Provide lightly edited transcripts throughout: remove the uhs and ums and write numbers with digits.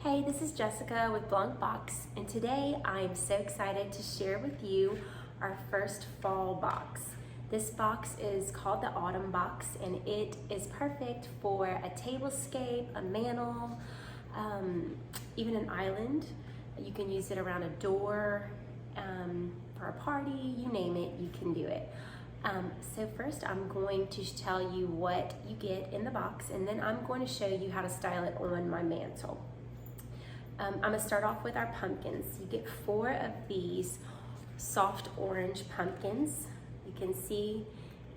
Hey, this is Jessica with Blanc Box, and today I am so excited to share with you our first fall box. This box is called the Autumn Box, and it is perfect for a tablescape, a mantle, even an island. You can use it around a door, for a party, you name it, you can do it. So first I'm going to tell you what you get in the box, and then I'm going to show you how to style it on my mantle. I'm gonna start off with our pumpkins. You get 4 of these soft orange pumpkins. You can see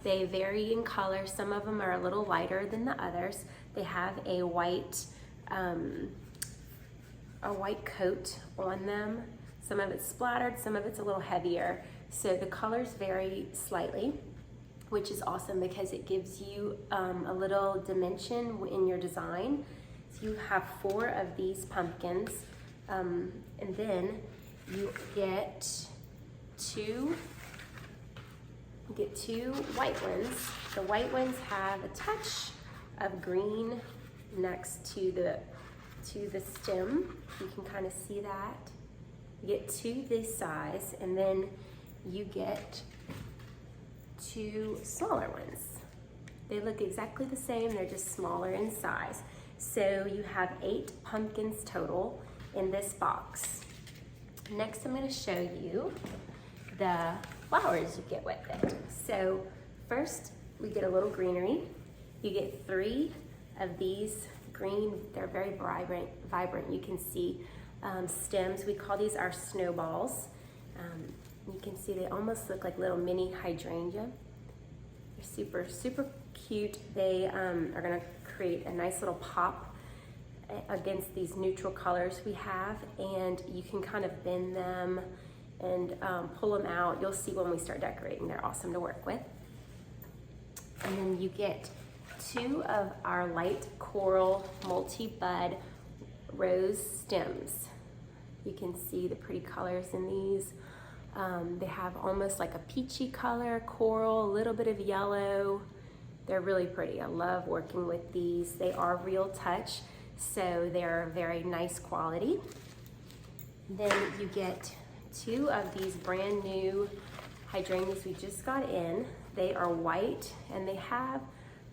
they vary in color. Some of them are a little lighter than the others. They have a white coat on them. Some of it's splattered, some of it's a little heavier. So the colors vary slightly, which is awesome because it gives you a little dimension in your design. So you have 4 of these pumpkins, and then you get two white ones. The white ones have a touch of green next to the stem. You can kind of see that. You get 2 this size, and then you get 2 smaller ones. They look exactly the same, they're just smaller in size. So you have 8 pumpkins total in this box. Next, I'm going to show you the flowers you get with it. So first, we get a little greenery. You get 3 of these green, they're very vibrant. You can see stems. We call these our snowballs. You can see they almost look like little mini hydrangea. They're super, super cute. They are going to create a nice little pop against these neutral colors we have, and you can kind of bend them and pull them out. You'll see when we start decorating, they're awesome to work with. And then you get 2 of our light coral multi-bud rose stems. You can see the pretty colors in these. They have almost like a peachy color, coral, a little bit of yellow. They're really pretty. I love working with these. They are real touch, so they're very nice quality. Then you get 2 of these brand new hydrangeas we just got in. They are white, and they have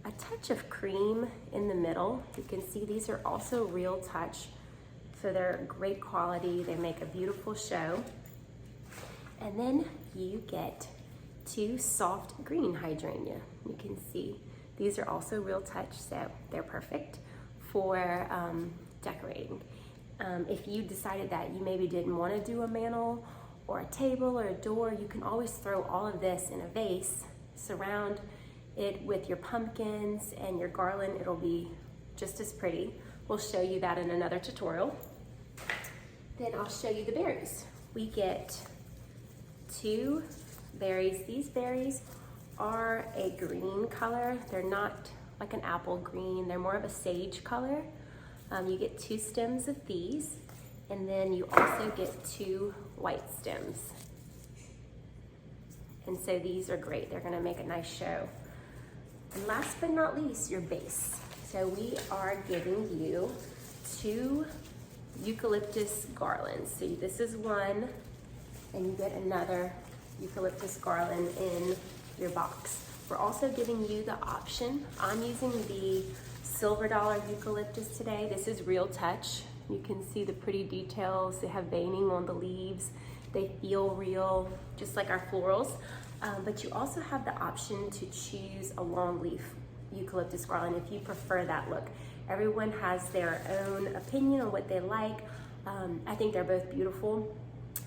a touch of cream in the middle. You can see these are also real touch, so they're great quality. They make a beautiful show. And then you get 2 soft green hydrangea. You can see these are also real touch, so they're perfect for decorating. If you decided that you maybe didn't want to do a mantle or a table or a door, you can always throw all of this in a vase, surround it with your pumpkins and your garland. It'll be just as pretty. We'll show you that in another tutorial. Then I'll show you the berries. We get 2 berries. These berries are a green color. They're not like an apple green. They're more of a sage color. You get 2 stems of these, and then you also get 2 white stems. And so these are great. They're gonna make a nice show. And last but not least, your base. So we are giving you 2 eucalyptus garlands. So this is one, and you get another eucalyptus garland in your box. We're also giving you the option. I'm using the silver dollar eucalyptus today. This is real touch. You can see the pretty details. They have veining on the leaves. They feel real, just like our florals. But you also have the option to choose a long leaf eucalyptus garland if you prefer that look. Everyone has their own opinion on what they like. I think they're both beautiful.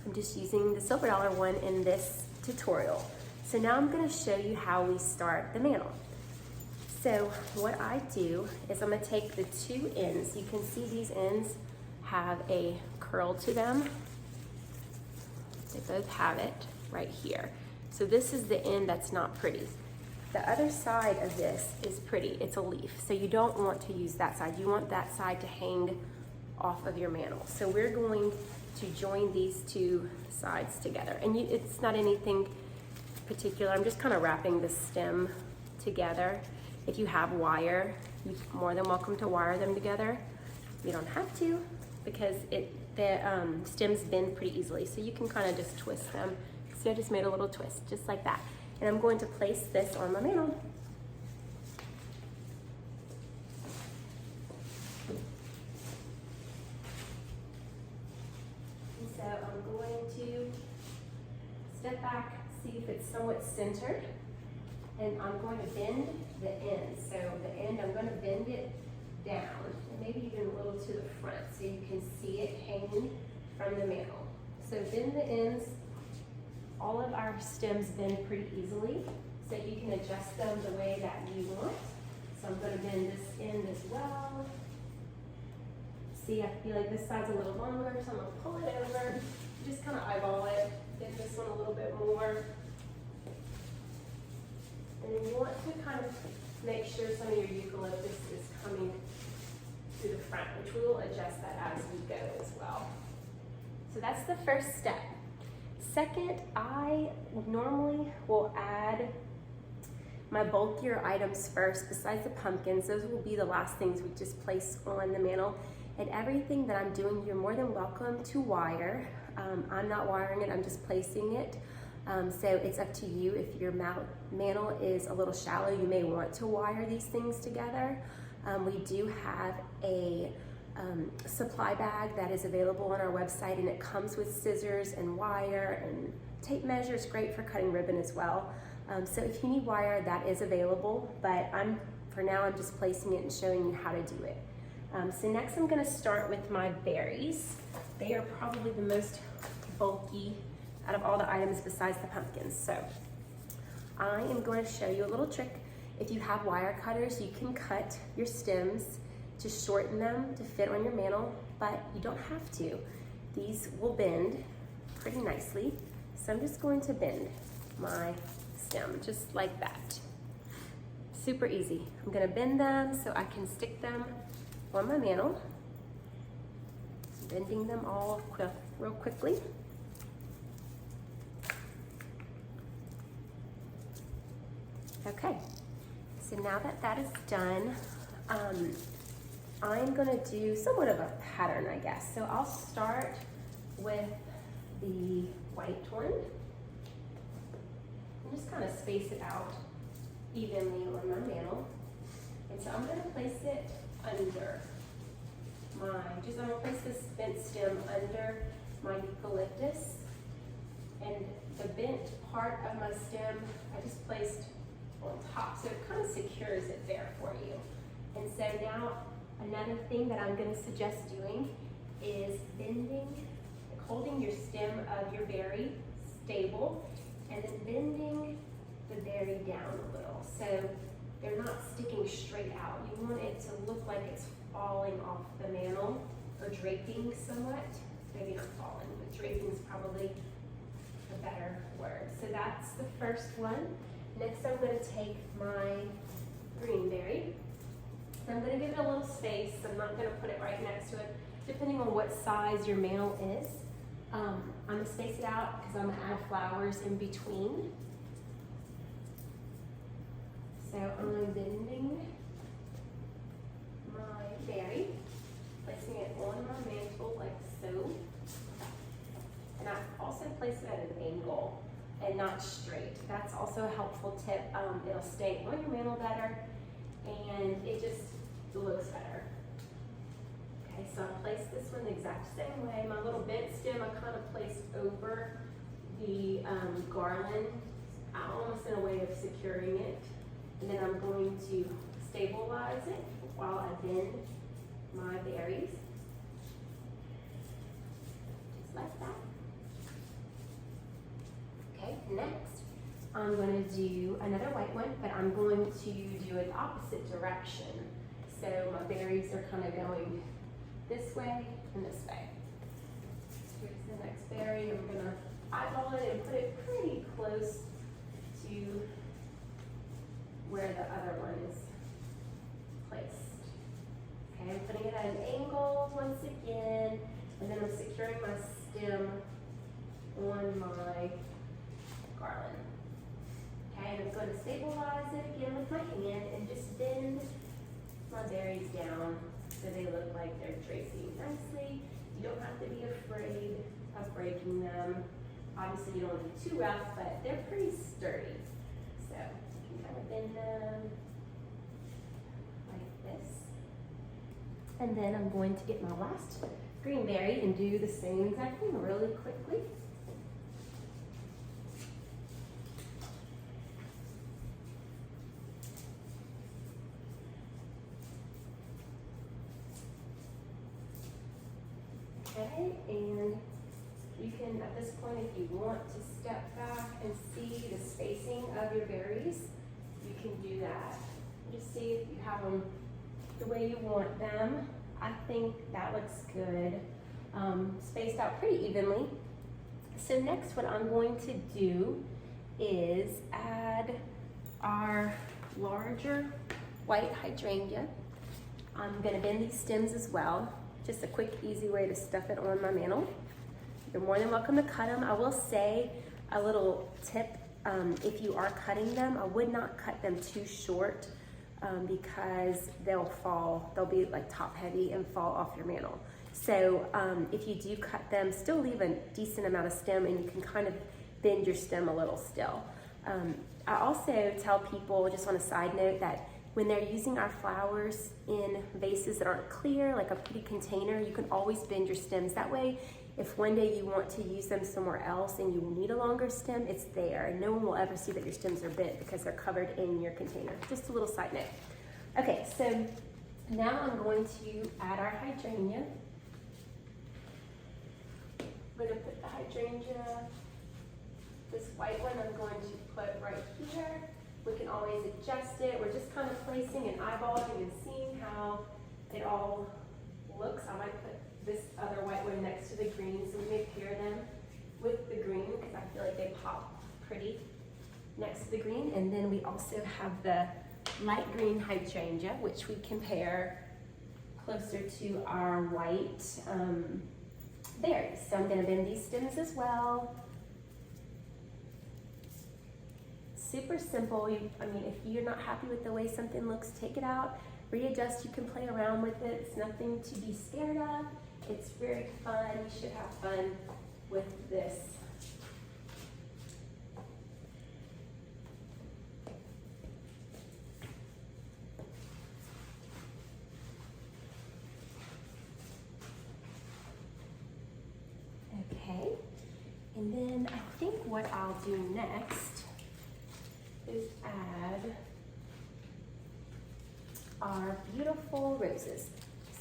I'm just using the silver dollar one in this tutorial. So now I'm gonna show you how we start the mantle. So what I do is I'm gonna take the 2 ends. You can see these ends have a curl to them. They both have it right here. So this is the end that's not pretty. The other side of this is pretty. It's a leaf. So you don't want to use that side. You want that side to hang off of your mantle. So we're going to join these 2 sides together. And it's not anything particular. I'm just kind of wrapping the stem together. If you have wire, you're more than welcome to wire them together. You don't have to. because the stems bend pretty easily. So you can kind of just twist them. See, I just made a little twist, just like that. And I'm going to place this on my mantle. And so I'm going to step back, see if it's somewhat centered. And I'm going to bend the end. So the end, I'm going to bend it down, and maybe even a little to the front so you can see it hanging from the mantle. So bend the ends. All of our stems bend pretty easily, so you can adjust them the way that you want. So I'm going to bend this end as well. See, I feel like this side's a little longer, so I'm going to pull it over. Just kind of eyeball it, bend this one a little bit more. And then you want to kind of make sure some of your eucalyptus is coming to the front, which we will adjust that as we go as well. So that's the first step. Second, I normally will add my bulkier items first. Besides the pumpkins, those will be the last things we just place on the mantle. And everything that I'm doing, you're more than welcome to wire. I'm not wiring it, I'm just placing it. So it's up to you. If your mantle is a little shallow, you may want to wire these things together. We do have a supply bag that is available on our website, and it comes with scissors and wire and tape measure. It's great for cutting ribbon as well. So if you need wire, that is available, but for now I'm just placing it and showing you how to do it. So next I'm going to start with my berries. They are probably the most bulky out of all the items besides the pumpkins. So I am going to show you a little trick. If you have wire cutters, you can cut your stems to shorten them to fit on your mantle, but you don't have to. These will bend pretty nicely. So I'm just going to bend my stem just like that. Super easy. I'm gonna bend them so I can stick them on my mantle. Bending them all real quickly. Okay, so now that that is done, I'm gonna do somewhat of a pattern, I guess. So I'll start with the white one and just kind of space it out evenly on my mantle. And so I'm gonna place it under I'm gonna place this bent stem under my eucalyptus, and the bent part of my stem I just placed on top, so it kind of secures it there for you. And so now another thing that I'm going to suggest doing is bending, holding your stem of your berry stable, and then bending the berry down a little so they're not sticking straight out. You want it to look like it's falling off the mantle, or draping somewhat. Maybe not falling, but draping is probably a better word. So that's the first one. Next I'm going to take my green berry. I'm going to give it a little space. I'm not going to put it right next to it, depending on what size your mantle is. I'm going to space it out because I'm going to add flowers in between. So I'm bending my berry, placing it on my mantle like so. And I also place it at an angle and not straight. That's also a helpful tip. It'll stay on your mantle better, and it just looks better. Okay, so I placed this one the exact same way. My little bent stem I kind of placed over the garland, almost in a way of securing it. And then I'm going to stabilize it while I bend my berries. Just like that. Okay, next I'm going to do another white one, but I'm going to do it opposite direction. So my berries are kind of going this way and this way. Here's the next berry. I'm going to eyeball it and put it pretty close to where the other one is placed. Okay, I'm putting it at an angle once again, and then I'm securing my stem on my garland. Okay, and I'm going to stabilize it again with my hand and just bend my berries down so they look like they're draping nicely. You don't have to be afraid of breaking them. Obviously, you don't want to be too rough, but they're pretty sturdy. So you can kind of bend them like this. And then I'm going to get my last green berry and do the same exact thing really quickly. Okay, and you can, at this point, if you want to step back and see the spacing of your berries, you can do that. Just see if you have them the way you want them. I think that looks good, spaced out pretty evenly. So next what I'm going to do is add our larger white hydrangea. I'm gonna bend these stems as well. Just a quick, easy way to stuff it on my mantle. You're more than welcome to cut them. I will say a little tip, if you are cutting them, I would not cut them too short because they'll fall, they'll be like top heavy and fall off your mantle. So if you do cut them, still leave a decent amount of stem and you can kind of bend your stem a little still. I also tell people, just on a side note, that when they're using our flowers in vases that aren't clear, like a pretty container, you can always bend your stems. That way, if one day you want to use them somewhere else and you need a longer stem, it's there. And no one will ever see that your stems are bent because they're covered in your container. Just a little side note. Okay, so now I'm going to add our hydrangea. I'm gonna put the hydrangea, this white one I'm going to put right here. We can always adjust it. We're just kind of placing and eyeballing and seeing how it all looks. I might put this other white one next to the green so we may pair them with the green because I feel like they pop pretty next to the green. And then we also have the light green hydrangea, which we can pair closer to our white berries. So I'm gonna bend these stems as well. Super simple. I mean, if you're not happy with the way something looks, take it out, readjust. You can play around with it. It's nothing to be scared of. It's very fun. You should have fun with this. Okay, and then I think what I'll do next is add our beautiful roses.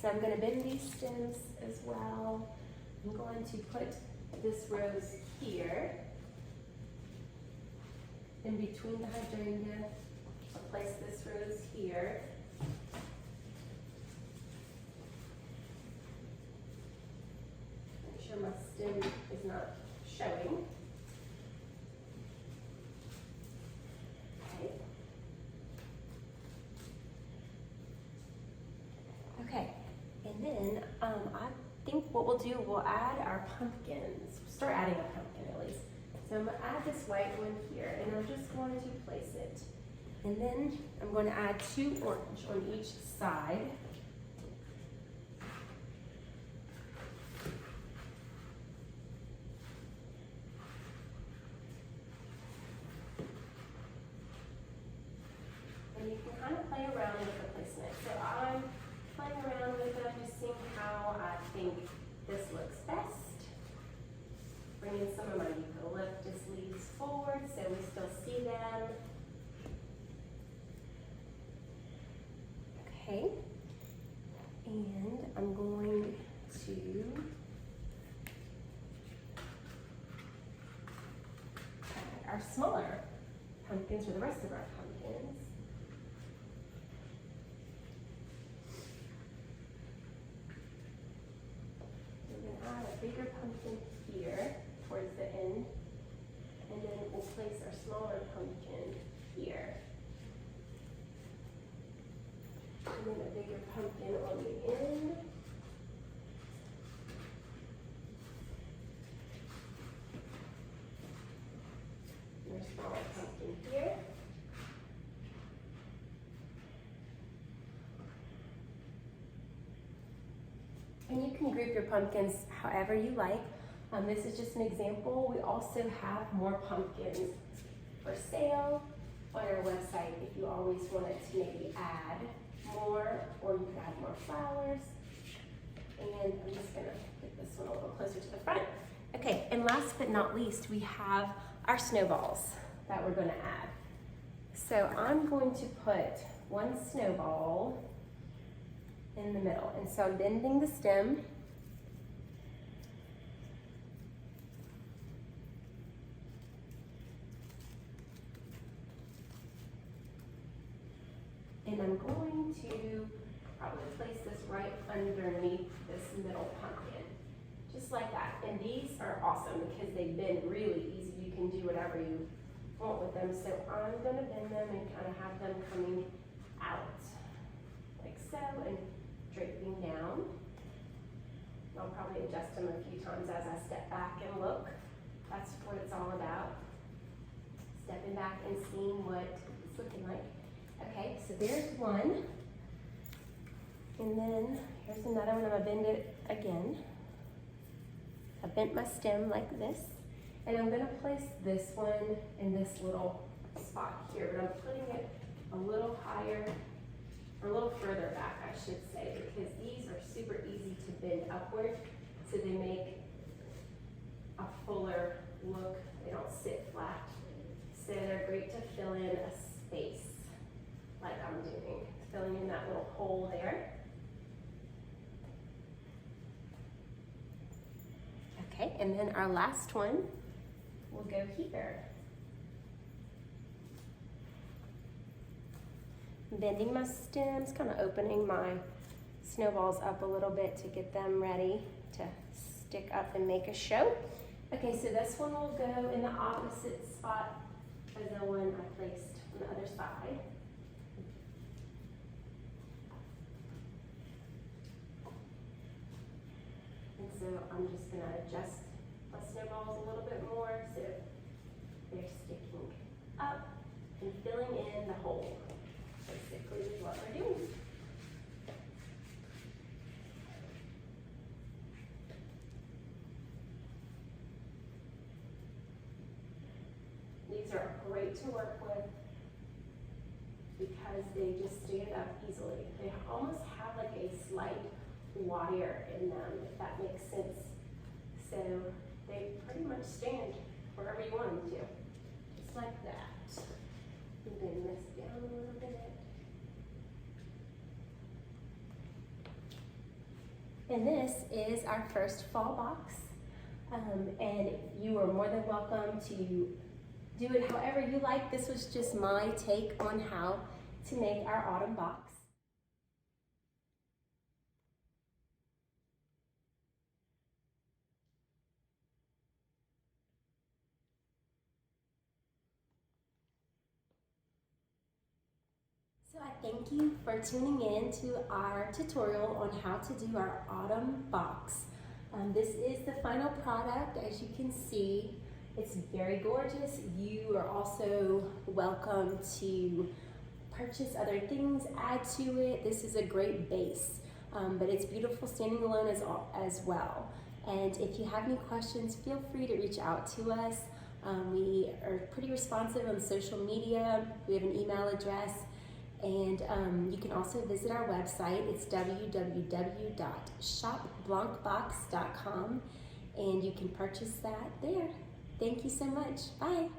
So I'm going to bend these stems as well. I'm going to put this rose here in between the hydrangea. I'll place this rose here. Make sure my stem is not showing. Okay, and then I think what we'll do, we'll add our pumpkins. Start adding a pumpkin at least. So I'm gonna add this white one here, and I'm just going to place it. And then I'm going to add 2 orange on each side. And you can kind of play around with the placement. So I'm playing around with them, just seeing how I think this looks best. Bringing some of my eucalyptus leaves forward so we still see them. Okay, and I'm going to add our smaller pumpkins, or the rest of our pumpkins. Add a bigger pumpkin here towards the end, and then we'll place our smaller pumpkin here. And then a bigger pumpkin on the end. And a smaller pumpkin here. And you can group your pumpkins however you like. This is just an example. We also have more pumpkins for sale on our website if you always wanted to maybe add more, or you could add more flowers. And I'm just gonna get this one a little closer to the front. Okay, and last but not least, we have our snowballs that we're gonna add. So I'm going to put one snowball in the middle. And so I'm bending the stem. And I'm going to probably place this right underneath this middle pumpkin, just like that. And these are awesome because they bend really easy. You can do whatever you want with them. So I'm gonna bend them and kind of have them coming out like so and draping down. I'll probably adjust them a few times as I step back and look. That's what it's all about. Stepping back and seeing what it's looking like. Okay, so there's one. And then here's another one. I'm gonna bend it again. I bent my stem like this. And I'm gonna place this one in this little spot here, but I'm putting it a little higher, or a little further back, I should say, because these are super easy to bend upward, so they make a fuller look. They don't sit flat. So they're great to fill in a space, like I'm doing, filling in that little hole there. Okay, and then our last one will go here. Bending my stems, kind of opening my snowballs up a little bit to get them ready to stick up and make a show. Okay, so this one will go in the opposite spot as the one I placed on the other side. And so I'm just gonna adjust my snowballs a little bit more so they're sticking up and filling in the hole. Basically is what we're doing. These are great to work with because they just stand up easily. They almost have like a slight wire in them, if that makes sense. So they pretty much stand wherever you want them to, just like that. Bend this down a little bit. And this is our first fall box. And you are more than welcome to do it however you like. This was just my take on how to make our autumn box. So I thank you for tuning in to our tutorial on how to do our autumn box. This is the final product, as you can see. It's very gorgeous. You are also welcome to purchase other things, add to it. This is a great base, but it's beautiful standing alone as well. And if you have any questions, feel free to reach out to us. We are pretty responsive on social media. We have an email address. And you can also visit our website. It's www.shopblancbox.com, and you can purchase that there. Thank you so much. Bye.